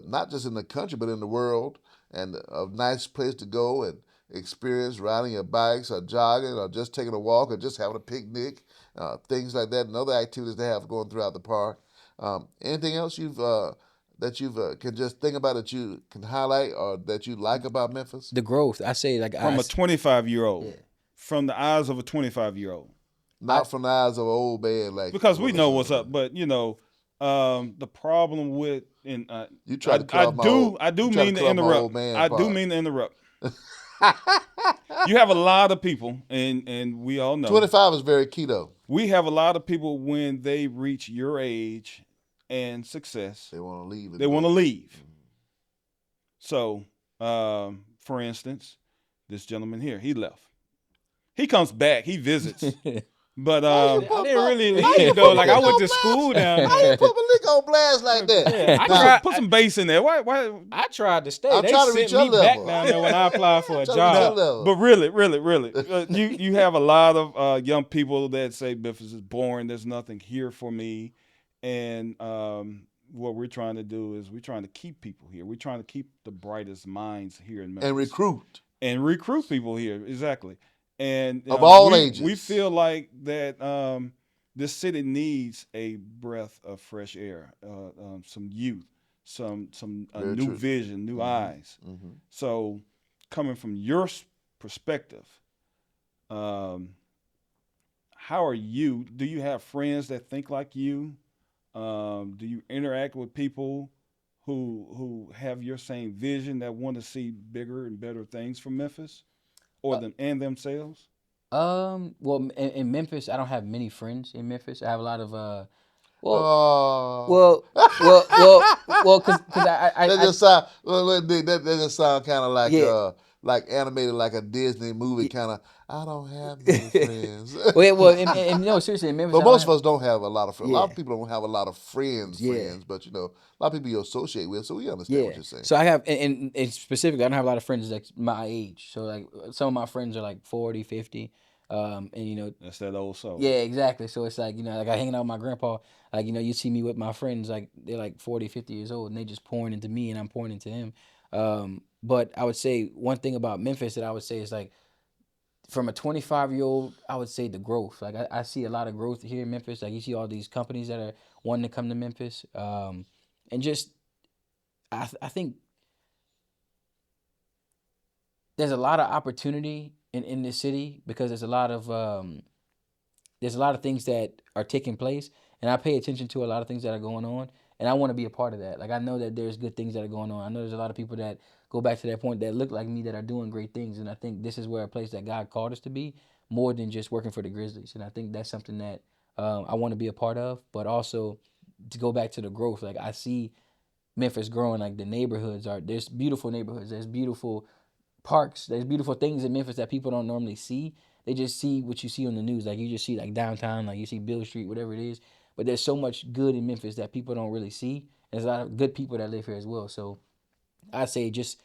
not just in the country but in the world, and a nice place to go. And experience riding your bikes or jogging or just taking a walk or just having a picnic, things like that, and other activities they have going throughout the park. Anything else you've can just think about that you can highlight or that you like about Memphis? The growth. I say like From a 25-year-old, Yeah. from the eyes of a 25-year-old. Not from the eyes of an old man like Because we know what's up, but the problem with you try to cut off my old, I do you try mean to to cut off my interrupt. old man I part. do mean to interrupt. You have a lot of people, and we all know 25 is very key though. we have a lot of people when they reach your age and success, They want to leave. they want to leave. So, for instance, this gentleman here, he left. He comes back, he visits, but I didn't really leave though. Like I went to school down How you there. put Malik on blast like that? Yeah, I Now, tried- put some bass in there. Why? I tried to stay. I'm They trying to sent reach your me back level. down there when I applied for a Trying to reach your job. level. But really, you have a lot of young people that say Memphis is boring. There's nothing here for me, and what we're trying to do is we're trying to keep people here. We're trying to keep the brightest minds here in Memphis and recruit people here. Exactly, and Of all we, ages. We feel like that this city needs a breath of fresh air, some youth, some Very new true. vision, new eyes. Mhm. So, coming from your perspective, how are you? Do you have friends that think like you? Do you interact with people who have your same vision that want to see bigger and better things for Memphis, or them and themselves? Well, in Memphis, I don't have many friends in Memphis. I have a lot of Oh. because that just sound that just sound kind of Yeah. like animated like a Disney movie kind of. I don't have many friends. and no, seriously, in Memphis, But I don't most have- of us don't have a lot of friends. A lot of Yeah. people don't have a lot of friends, Yeah. but a lot of people you associate with, so we understand what you're saying. So I have, and specifically, I don't have a lot of friends like my age. So like some of my friends are like 40, 50. And That's that old soul. yeah, exactly. So it's like, like I hanging out with my grandpa, like, you see me with my friends, like they're like 40, 50 years old and they just pouring into me and I'm pouring into them. But I would say one thing about Memphis that I would say is like, from a 25-year-old, I would say the growth. Like I see a lot of growth here in Memphis. Like you see all these companies that are wanting to come to Memphis. And just, I think there's a lot of opportunity in this city because there's a lot of things that are taking place, and I pay attention to a lot of things that are going on, and I want to be a part of that. Like I know that there's good things that are going on. I know there's a lot of people that go back to that point that look like me that are doing great things, and I think this is where a place that God called us to be more than just working for the Grizzlies, and I think that's something that I want to be a part of, but also to go back to the growth. Like I see Memphis growing. Like the neighborhoods there's beautiful neighborhoods. There's beautiful parks. There's beautiful things in Memphis that people don't normally see. They just see what you see on the news. Like you just see like downtown, like you see Bill Street, whatever it is. But there's so much good in Memphis that people don't really see. There's a lot of good people that live here as well. So I say just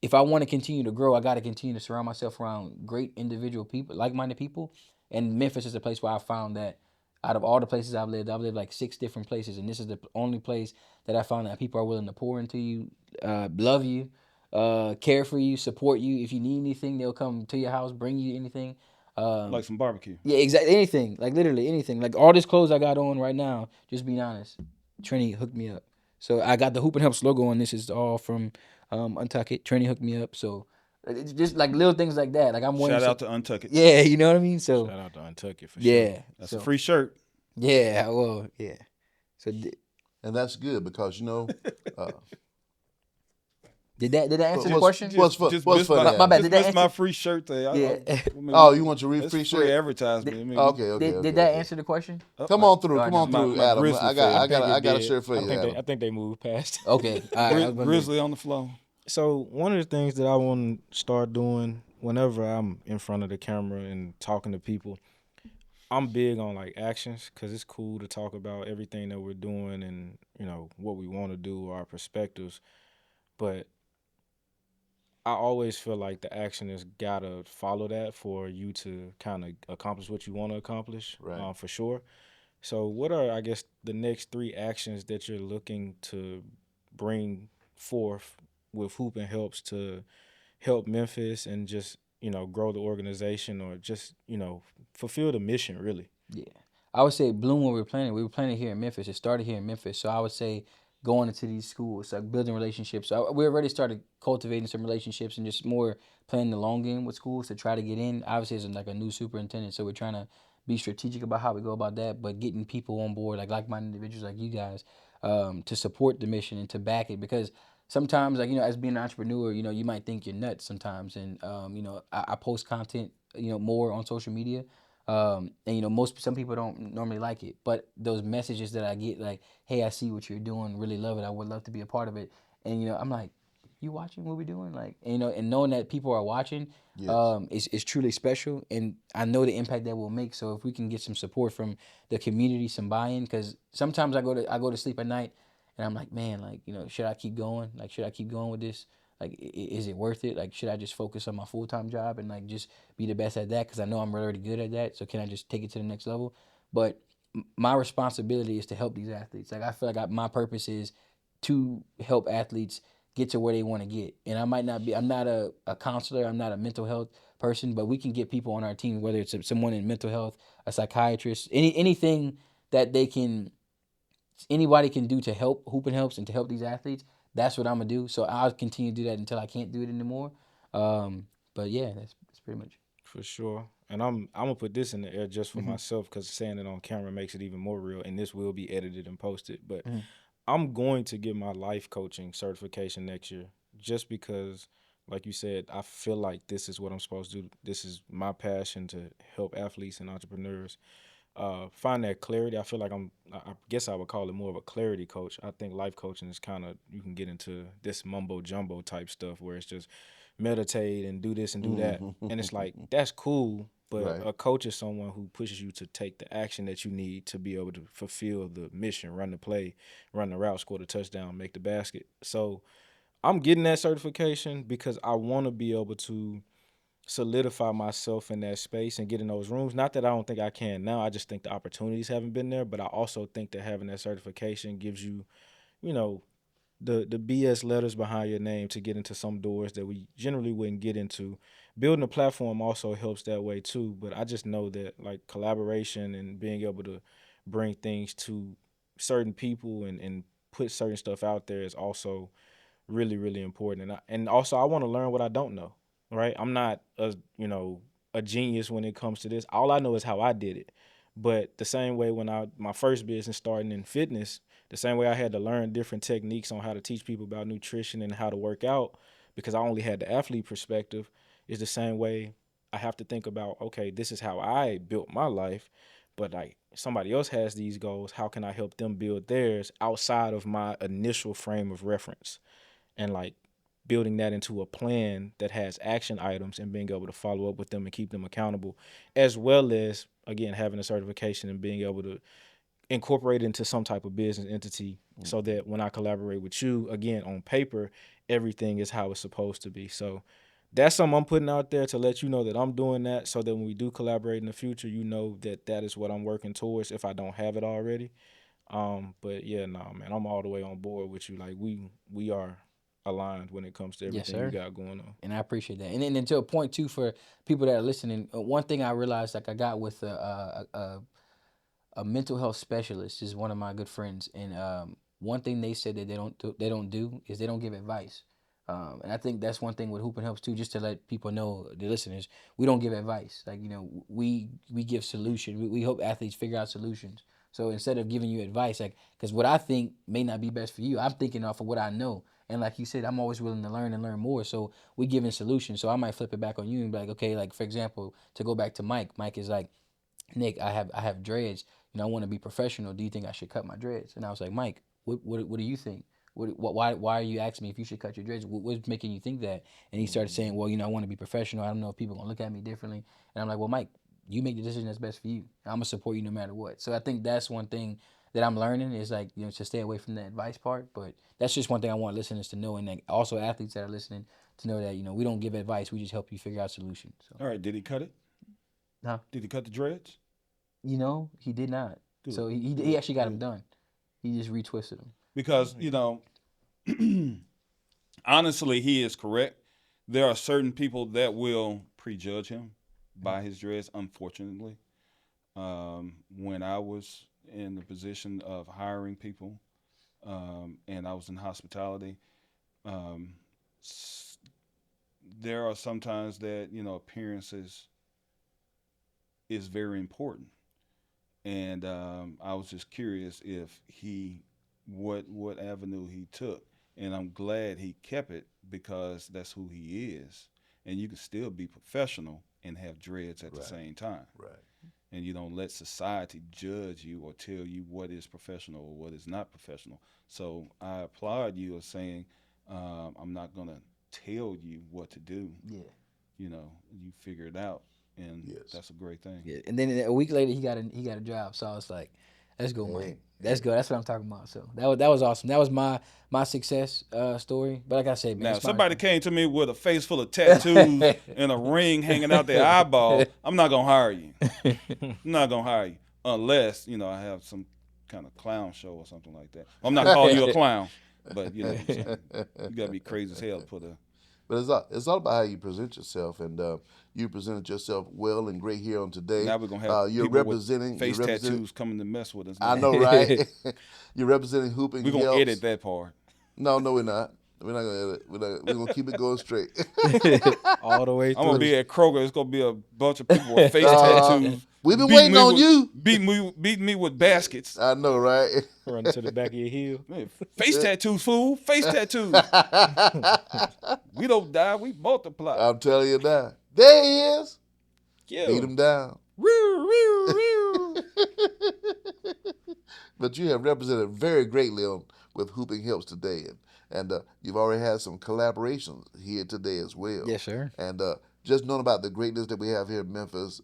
if I want to continue to grow, I got to continue to surround myself around great individual people, like-minded people. And Memphis is a place where I found that out of all the places I've lived like 6 different places, and this is the only place that I found that people are willing to pour into you, love you, care for you, support you. If you need anything, they'll come to your house, bring you anything. Like some barbecue. Yeah, exactly. Anything, like literally anything. Like all this clothes I got on right now, just being honest, Trini hooked me up. So I got the Hoop and Helps logo on this. Is all from Untuck It. Trini hooked me up. So it's just like little things like that. Like I'm wearing. Shout out to Untuck It. Yeah, you know what I mean. So Shout out to Untuck It for sure. yeah, That's so, a free shirt. Yeah, well, yeah. So And that's good because did that answer the What's- question? what's Just funny? missed my, My bad, just did that missed my answer- free shirt there. Yeah. Oh, you want your That's free free shirt? advertisement. I mean, Okay. Did that answer the question? Come on through, My- my Adam. Grizzly I got fan. I got a It shirt for did. you, Adam. I think they moved past. Okay, all right. Grizzly on the floor. So one of the things that I want to start doing whenever I'm in front of the camera and talking to people, I'm big on like actions because it's cool to talk about everything that we're doing and what we want to do, our perspectives. But I always feel like the action has gotta follow that for you to kind of accomplish what you want to accomplish, Right. for sure. So what are, I guess, the next 3 actions that you're looking to bring forth with Hoop and Helps to help Memphis and just, grow the organization or just, fulfill the mission really. Yeah. I would say bloom when we were planning here in Memphis. It started here in Memphis. So I would say going into these schools, like building relationships. So we already started cultivating some relationships and just more playing the long game with schools to try to get in. Obviously, as like a new superintendent, so we're trying to be strategic about how we go about that, but getting people on board, like-minded individuals like you guys, to support the mission and to back it. Because sometimes, like, as being an entrepreneur, you might think you're nuts sometimes. And, I post content, more on social media. And some people don't normally like it, but those messages that I get, like, hey, I see what you're doing, really love it, I would love to be a part of it. And I'm like, you watching what we're doing? Like, and knowing that people are watching, Yes. is truly special. And I know the impact that will make. So if we can get some support from the community, some buy-in, because sometimes I go to sleep at night and I'm like, man, like, should I keep going? Like, should I keep going with this? Like, is it worth it? Like, should I just focus on my full-time job and like just be the best at that? Because I know I'm already good at that. So can I just take it to the next level? But my responsibility is to help these athletes. Like, I feel like my purpose is to help athletes get to where they want to get. And I'm not a counselor, I'm not a mental health person, but we can get people on our team, whether it's someone in mental health, a psychiatrist, anything that anybody can do to help Hoopin' Helps and to help these athletes. That's what I'm gonna do. So I'll continue to do that until I can't do it anymore. But yeah, that's pretty much. For sure. And I'm gonna put this in the air just for myself because saying it on camera makes it even more real. And this will be edited and posted. But I'm going to get my life coaching certification next year just because, like you said, I feel like this is what I'm supposed to do. This is my passion to help athletes and entrepreneurs find that clarity. I feel like I guess I would call it more of a clarity coach. I think life coaching is kind of, you can get into this mumbo jumbo type stuff where it's just meditate and do this and do that. And it's like, that's cool. But Right. a coach is someone who pushes you to take the action that you need to be able to fulfill the mission, run the play, run the route, score the touchdown, make the basket. So I'm getting that certification because I want to be able to solidify myself in that space and get in those rooms. Not that I don't think I can now. I just think the opportunities haven't been there. But I also think that having that certification gives you, you know, the BS letters behind your name to get into some doors that we generally wouldn't get into. Building a platform also helps that way too. But I just know that like collaboration and being able to bring things to certain people and put certain stuff out there is also really, really important. And also I want to learn what I don't know. Right? I'm not a genius when it comes to this. All I know is how I did it. But the same way when my first business starting in fitness, the same way I had to learn different techniques on how to teach people about nutrition and how to work out because I only had the athlete perspective, is the same way I have to think about, okay, this is how I built my life, but like somebody else has these goals, how can I help them build theirs outside of my initial frame of reference? And like building that into a plan that has action items and being able to follow up with them and keep them accountable, as well as, again, having a certification and being able to incorporate it into some type of business entity so that when I collaborate with you, again, on paper, everything is how it's supposed to be. So that's something I'm putting out there to let you know that I'm doing that so that when we do collaborate in the future, you know that that is what I'm working towards if I don't have it already. But yeah, nah, man, I'm all the way on board with you. Like we are aligned when it comes to Yes, everything you sir. got going on. And I appreciate that. And then to a point too, for people that are listening, one thing I realized, like, I got with a mental health specialist, is one of my good friends, and one thing they said that they don't do is they don't give advice. And I think that's one thing with Hoopin' Helps too, just to let people know, the listeners, we don't give advice. Like, we give solution. We help athletes figure out solutions. So instead of giving you advice, like, because what I think may not be best for you, I'm thinking off of what I know. And like you said, I'm always willing to learn and learn more. So we giving solutions. So I might flip it back on you and be like, okay, like, for example, to go back to Mike. Mike is like, Nick, I have dreads. I want to be professional. Do you think I should cut my dreads? And I was like, Mike, what do you think? Why are you asking me if you should cut your dreads? What's making you think that? And he started saying, well, I want to be professional. I don't know if people are gonna look at me differently. And I'm like, well, Mike, you make the decision that's best for you. I'm gonna support you no matter what. So I think that's one thing that I'm learning, is like, to stay away from the advice part. But that's just one thing I want listeners to know, and like also athletes that are listening to know that we don't give advice. We just help you figure out solutions. So. All right, did he cut it? Huh? Did he cut the dreads? He did not. Good. So he actually got them done. He just retwisted them. Because honestly, he is correct. there are certain people that will prejudge him by his dress, unfortunately. When I was in the position of hiring people, and I was in hospitality, um, there are sometimes that appearances is very important, and I was just curious if he what avenue he took, and I'm glad he kept it because that's who he is, and you can still be professional and have dreads at the same time. Right. And you don't let society judge you or tell you what is professional or what is not professional. So I applaud you of saying, I'm not gonna tell you what to do. Yeah. You figure it out, and Yes. that's a great thing. Yeah. And then a week later, he got a job. So I was like, let's go, Mike. Let's go. That's what I'm talking about. So that was awesome. That was my success story. But like I said, man, Now, it's if somebody came to me with a face full of tattoos and a ring hanging out their eyeball, I'm not gonna hire you. I'm not gonna hire you unless I have some kind of clown show or something like that. I'm not calling you a clown, but you gotta be crazy as hell to put a. But it's all about how you present yourself, and you presented yourself well and great here on today. Now we're gonna have you're people representing with face you're representing- tattoos coming to mess with us. I now. know, right? You're representing Hooping We're gonna Helps. edit that part. No, we're not. We're not gonna edit. We're gonna keep it going straight. All the way through. I'm gonna be at Kroger. It's gonna be a bunch of people with face tattoos. We've been beating waiting me on with- you. Beating me with baskets. I know, right? Running to the back of your heel. Man, face tattoos, fool. Face tattoos. We don't die. We multiply. I'm telling you now. There he is. Yeah. Beat him down. But you have represented very greatly with Hooping Helps today, and you've already had some collaborations here today as well. Yes, sir. And just knowing about the greatness that we have here in Memphis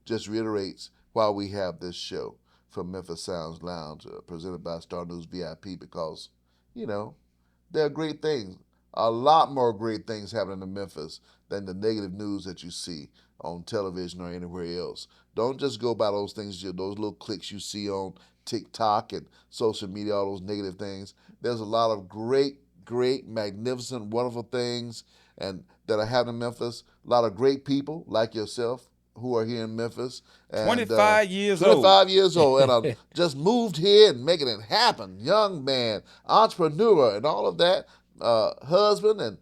just reiterates why we have this show from Memphis Sounds Lounge, presented by Star News VIP, because, there are great things, a lot more great things happening in Memphis than the negative news that you see on television or anywhere else. Don't just go by those things, those little clicks you see on TikTok and social media, all those negative things. There's a lot of great, magnificent, wonderful things and that are happening in Memphis. A lot of great people like yourself who are here in Memphis. And, 25 years 25 years old and just moved here and making it happen. Young man, entrepreneur and all of that. Husband and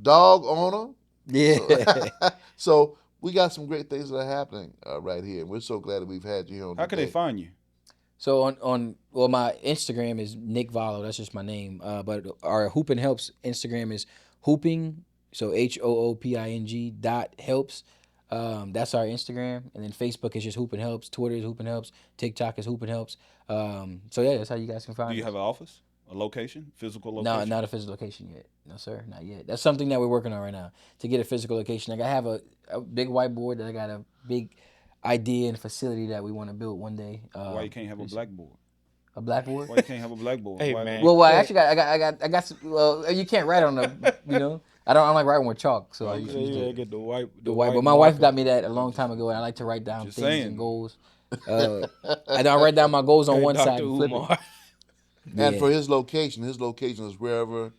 dog owner. Yeah. So we got some great things that are happening right here. And we're so glad that we've had you here on How can they find you? So on my Instagram is Nick Vallot. That's just my name. But our Hooping Helps Instagram is hooping. So HOOPING .helps. That's our Instagram, and then Facebook is just Hooping Helps. Twitter is Hooping Helps. TikTok is Hooping Helps. So yeah, that's how you guys can find. Do you us. have an office, a location, physical No, location? not a physical location yet. No, sir, not yet. That's something that we're working on right now to get a physical location. Like I have a big whiteboard that I got a big idea and facility that we want to build one day. Why you can't have a blackboard? A blackboard? Why you can't have a blackboard? Hey, Why- man. Well, I actually got some. Well, you can't write on the. I don't like writing with chalk, so I use Yeah, get the white. the white. But my wife got me that a long time ago, and I like to write down Just things saying. and goals. I don't write down my goals on one side Dr. and flip Umar. it. And Yeah. for his location is wherever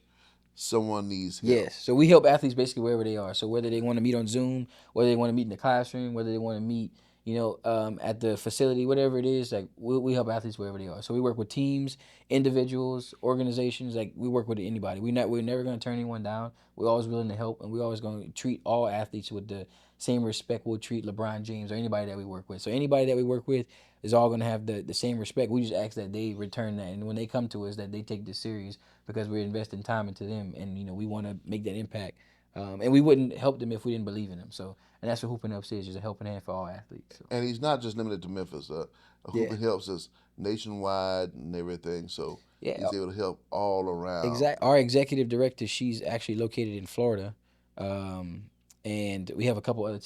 someone needs help. Yes. So we help athletes basically wherever they are. So whether they want to meet on Zoom, whether they want to meet in the classroom, whether they want to meet, at the facility, whatever it is, like we help athletes wherever they are. So we work with teams, individuals, organizations. Like we work with anybody. We're never going to turn anyone down. We're always willing to help, and we're always going to treat all athletes with the same respect we'll treat LeBron James or anybody that we work with. So anybody that we work with is all going to have the same respect. We just ask that they return that, and when they come to us, that they take this serious because we're investing time into them, and we want to make that impact. And we wouldn't help them if we didn't believe in them. So, and that's what Hooping Helps is, just a helping hand for all athletes. So. And he's not just limited to Memphis. Hooping Helps us nationwide and everything. So Yeah. he's able to help all around. Our executive director, she's actually located in Florida, and we have a couple other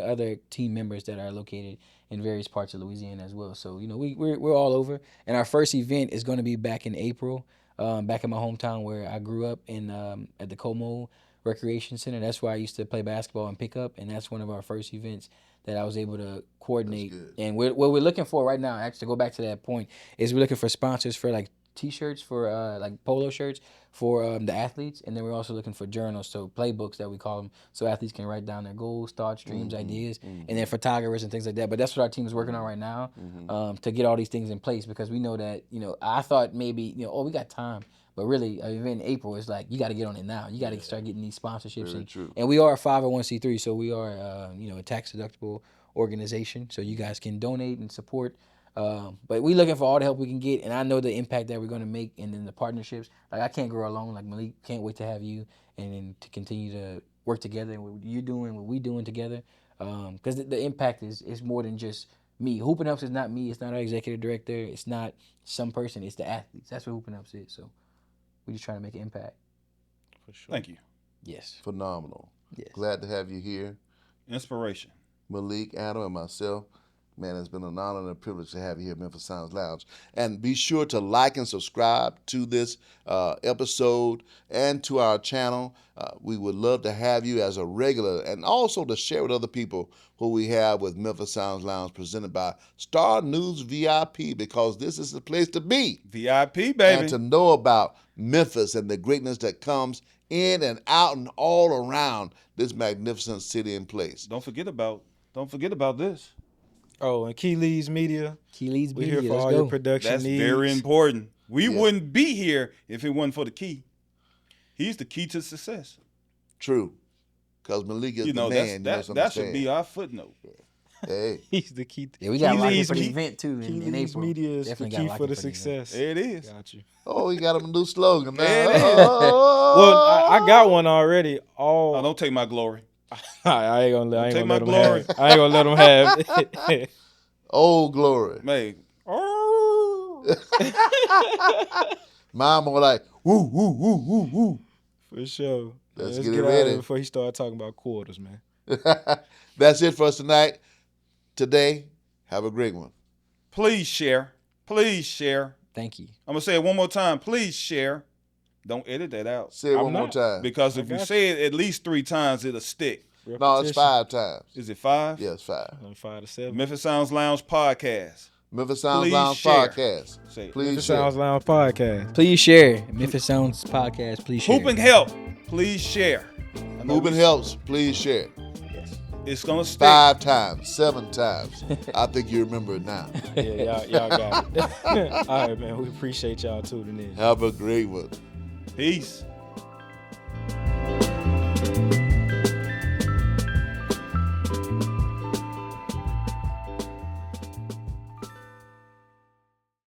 other team members that are located in various parts of Louisiana as well. So we're all over. And our first event is going to be back in April, back in my hometown where I grew up at the Como Recreation Center. That's where I used to play basketball and pick up, and that's one of our first events that I was able to coordinate. That's good. And what we're looking for right now, actually, to go back to that point, is we're looking for sponsors for like T-shirts for like polo shirts for the athletes, and then we're also looking for journals, so playbooks that we call them, so athletes can write down their goals, thoughts, dreams, ideas, and then photographers and things like that. But that's what our team is working on right now, to get all these things in place, because we know that, you know, I thought maybe, you know, oh, we got time. But really, even in April, it's like you got to get on it now. You got to start getting these sponsorships. And we are a 501c3, so we are, you know, a tax deductible organization. So you guys can donate and support. But we looking for all the help we can get, and I know the impact that we're going to make, and then the partnerships. Like I can't grow alone. Like Malik, can't wait to have you, and then to continue to work together, and what you're doing, what we doing together. Because the impact is more than just me. Hooping Ups is not me. It's not our executive director. It's not some person. It's the athletes. That's what Hooping Ups is. So we're just trying to make an impact. For sure. Thank you. Yes. Phenomenal. Yes. Glad to have you here. Inspiration. Malik, Adam, and myself. Man, it's been an honor and a privilege to have you here at Memphis Sounds Lounge. And be sure to like and subscribe to this episode and to our channel. We would love to have you as a regular, and also to share with other people who we have with Memphis Sounds Lounge, presented by Star News VIP, because this is the place to be. VIP, baby. And to know about Memphis and the greatness that comes in and out and all around this magnificent city and place. Don't forget about this. Oh, and Key Lee's Media. Key Lee's We're Media. here for Let's all go. your production That's needs. very important. We wouldn't be here if it wasn't for the key. He's the key to success. True. Because Malik is the man. That should be our footnote. Hey. He's the key. Yeah, we got Key locked in Lee's for the Key- event too Key in Lee's April. Media is Definitely the got key locked for in the the event. success. There it is. Got you. Oh, he got him a new slogan now. There it is. Well, I got one already. Oh, don't take my glory. I ain't gonna let take my him glory. have it. I ain't gonna let him have it. Oh, glory. Man. Mine more like, woo, woo, woo, woo, woo. For sure. Let's Let's get it out of ready. here before he start talking about quarters, man. That's it for us tonight. Today, have a great one. Please share. Please share. Thank you. I'm going to say it one more time. Please share. Don't edit that out. Say it I'm one more not. time. Because if you got say it at least 3 times, it'll stick. No, it's 5 times. Is it 5? Yeah, it's 5. 5 to 7. Memphis Sounds Lounge podcast. Memphis Sounds Please Lounge share. podcast. Say it. Please Memphis share. Sounds Lounge podcast. Please share. Memphis Sounds podcast. Please share. Hooping help. Please share. I know Hooping helps. Please share. It's going to stick. 5 times, 7 times. I think you remember it now. Yeah, y'all got it. All right, man. We appreciate y'all tuning in. Have a great one. Peace.